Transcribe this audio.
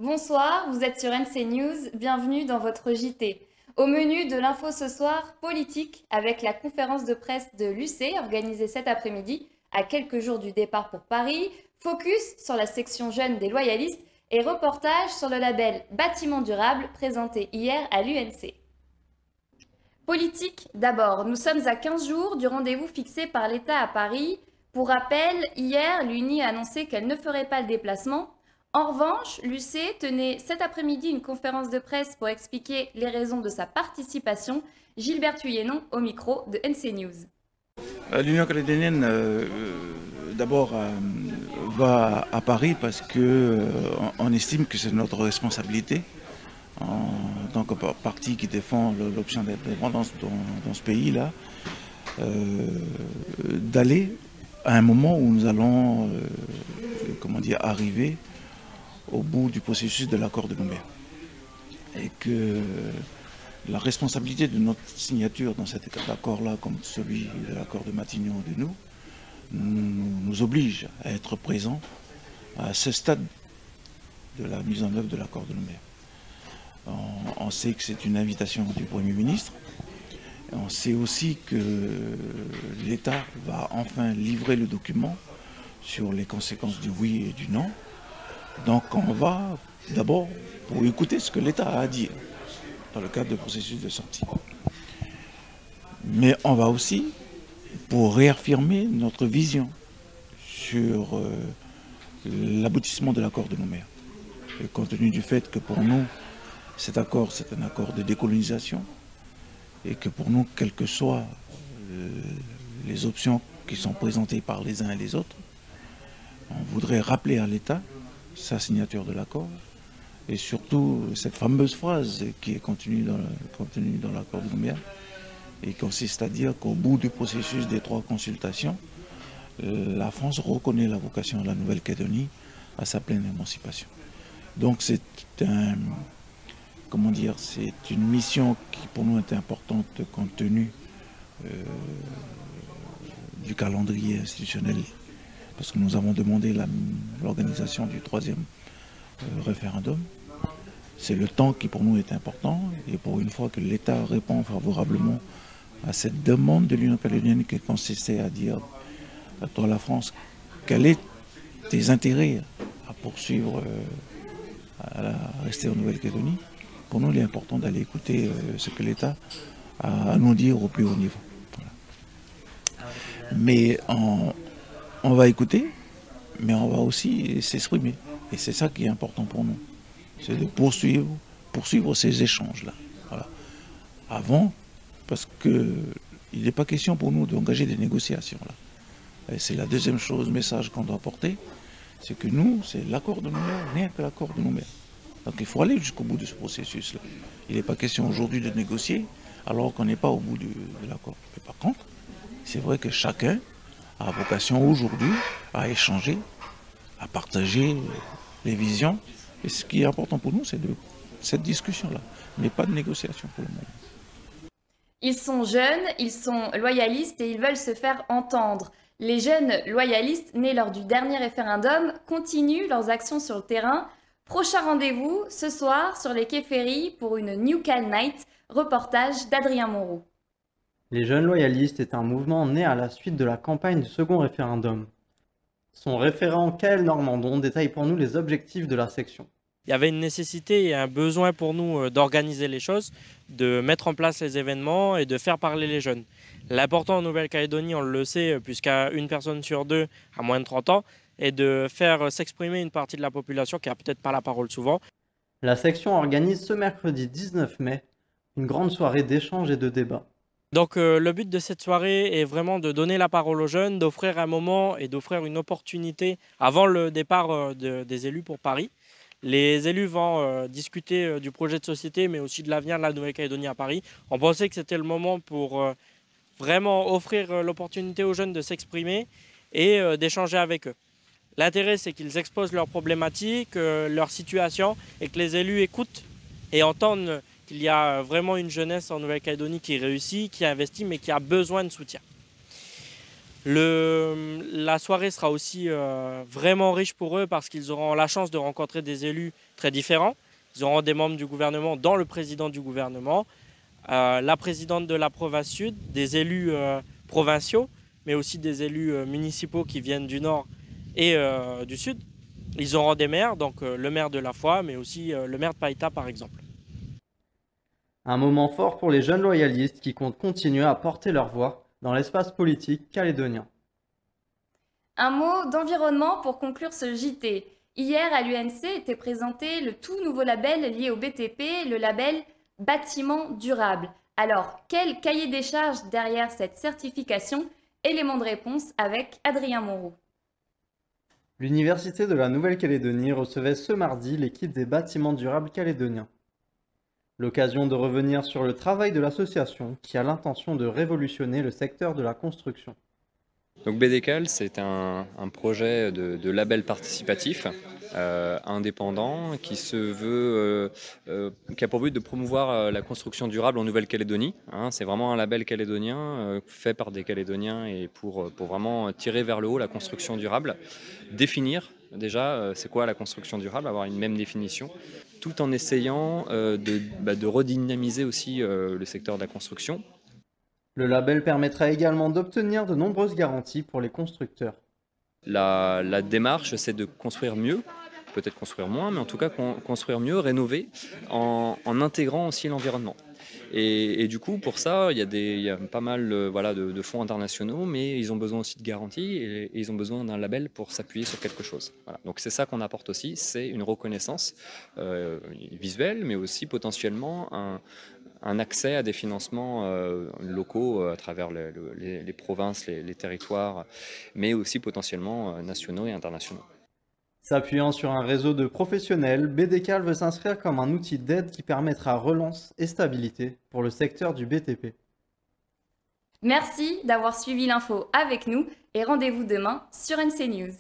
Bonsoir, vous êtes sur NC News, bienvenue dans votre JT. Au menu de l'info ce soir, politique avec la conférence de presse de l'UC organisée cet après-midi, à quelques jours du départ pour Paris, focus sur la section jeune des loyalistes et reportage sur le label Bâtiment durable présenté hier à l'UNC. Politique d'abord, nous sommes à 15 jours du rendez-vous fixé par l'État à Paris. Pour rappel, hier, l'UNI a annoncé qu'elle ne ferait pas le déplacement. En revanche, l'UC tenait cet après-midi une conférence de presse pour expliquer les raisons de sa participation. Gilbert Huyennon au micro de NC News. L'Union calédonienne, d'abord, va à Paris parce qu'on estime que c'est notre responsabilité en tant que parti qui défend l'option d'indépendance dans ce pays-là, d'aller à un moment où nous allons arriver au bout du processus de l'accord de Nouméa. Et que la responsabilité de notre signature dans cet accord-là, comme celui de l'accord de Matignon de nous oblige à être présents à ce stade de la mise en œuvre de l'accord de Nouméa. On sait que c'est une invitation du Premier ministre. On sait aussi que l'État va enfin livrer le document sur les conséquences du oui et du non. Donc on va d'abord pour écouter ce que l'État a à dire dans le cadre du processus de sortie. Mais on va aussi pour réaffirmer notre vision sur l'aboutissement de l'accord de Nouméa. Et compte tenu du fait que pour nous, cet accord, c'est un accord de décolonisation et que pour nous, quelles que soient les options qui sont présentées par les uns et les autres, on voudrait rappeler à l'État sa signature de l'accord et surtout cette fameuse phrase qui est contenue dans l'accord de Nouméa et consiste à dire qu'au bout du processus des 3 consultations, la France reconnaît la vocation de la Nouvelle-Calédonie à sa pleine émancipation. Donc c'est une mission qui pour nous est importante compte tenu du calendrier institutionnel, parce que nous avons demandé l'organisation du 3e référendum. C'est le temps qui pour nous est important, et pour une fois que l'État répond favorablement à cette demande de l'Union calédonienne qui consistait à dire à toi la France, quels sont tes intérêts à poursuivre, à rester en Nouvelle-Calédonie, pour nous il est important d'aller écouter ce que l'État a à nous dire au plus haut niveau. Voilà. Mais on va écouter, mais on va aussi s'exprimer. Et c'est ça qui est important pour nous. C'est de poursuivre ces échanges-là. Voilà. Avant, parce qu'il n'est pas question pour nous d'engager des négociations. Là. Et c'est la deuxième message qu'on doit porter, c'est que nous, c'est l'accord de Nouméa, rien que l'accord de Nouméa. Donc il faut aller jusqu'au bout de ce processus-là. Il n'est pas question aujourd'hui de négocier alors qu'on n'est pas au bout de l'accord. Mais par contre, c'est vrai que chacun a vocation aujourd'hui à échanger, à partager les visions. Et ce qui est important pour nous, c'est cette discussion-là, mais pas de négociation pour le moment. Ils sont jeunes, ils sont loyalistes et ils veulent se faire entendre. Les jeunes loyalistes nés lors du dernier référendum continuent leurs actions sur le terrain. Prochain rendez-vous ce soir sur les quais ferry pour une New Cal Night, reportage d'Adrien Monroux. Les jeunes loyalistes est un mouvement né à la suite de la campagne du second référendum. Son référent Kaël Normandon détaille pour nous les objectifs de la section. Il y avait une nécessité et un besoin pour nous d'organiser les choses, de mettre en place les événements et de faire parler les jeunes. L'important en Nouvelle-Calédonie, on le sait, puisqu'à une personne sur 2 a moins de 30 ans, est de faire s'exprimer une partie de la population qui n'a peut-être pas la parole souvent. La section organise ce mercredi 19 mai une grande soirée d'échange et de débat. Donc le but de cette soirée est vraiment de donner la parole aux jeunes, d'offrir un moment et d'offrir une opportunité avant le départ des élus pour Paris. Les élus vont discuter du projet de société, mais aussi de l'avenir de la Nouvelle-Calédonie à Paris. On pensait que c'était le moment pour vraiment offrir l'opportunité aux jeunes de s'exprimer et d'échanger avec eux. L'intérêt, c'est qu'ils exposent leurs problématiques, leur situation, et que les élus écoutent et entendent qu'il y a vraiment une jeunesse en Nouvelle-Calédonie qui réussit, qui investit, mais qui a besoin de soutien. La soirée sera aussi vraiment riche pour eux parce qu'ils auront la chance de rencontrer des élus très différents. Ils auront des membres du gouvernement, dont le président du gouvernement, la présidente de la province sud, des élus provinciaux, mais aussi des élus municipaux qui viennent du nord et du sud. Ils auront des maires, donc le maire de La Foix, mais aussi le maire de Païta par exemple. Un moment fort pour les jeunes loyalistes qui comptent continuer à porter leur voix dans l'espace politique calédonien. Un mot d'environnement pour conclure ce JT. Hier, à l'UNC, était présenté le tout nouveau label lié au BTP, le label Bâtiment durable. Alors, quel cahier des charges derrière cette certification? Élément de réponse avec Adrien Monroux. L'Université de la Nouvelle-Calédonie recevait ce mardi l'équipe des bâtiments durables calédoniens. L'occasion de revenir sur le travail de l'association qui a l'intention de révolutionner le secteur de la construction. Donc BDCAL, c'est un projet de label participatif indépendant qui se veut, qui a pour but de promouvoir la construction durable en Nouvelle-Calédonie. C'est vraiment un label calédonien fait par des Calédoniens et pour vraiment tirer vers le haut la construction durable, définir déjà c'est quoi la construction durable, avoir une même définition, tout en essayant de redynamiser aussi le secteur de la construction. Le label permettra également d'obtenir de nombreuses garanties pour les constructeurs. La démarche, c'est de construire mieux, peut-être construire moins, mais en tout cas construire mieux, rénover, en intégrant aussi l'environnement. Et du coup, pour ça, il y a pas mal de fonds internationaux, mais ils ont besoin aussi de garanties et ils ont besoin d'un label pour s'appuyer sur quelque chose. Voilà. Donc c'est ça qu'on apporte aussi, c'est une reconnaissance visuelle, mais aussi potentiellement un accès à des financements locaux à travers les provinces, les territoires, mais aussi potentiellement nationaux et internationaux. S'appuyant sur un réseau de professionnels, BDCAL veut s'inscrire comme un outil d'aide qui permettra relance et stabilité pour le secteur du BTP. Merci d'avoir suivi l'info avec nous et rendez-vous demain sur NC News.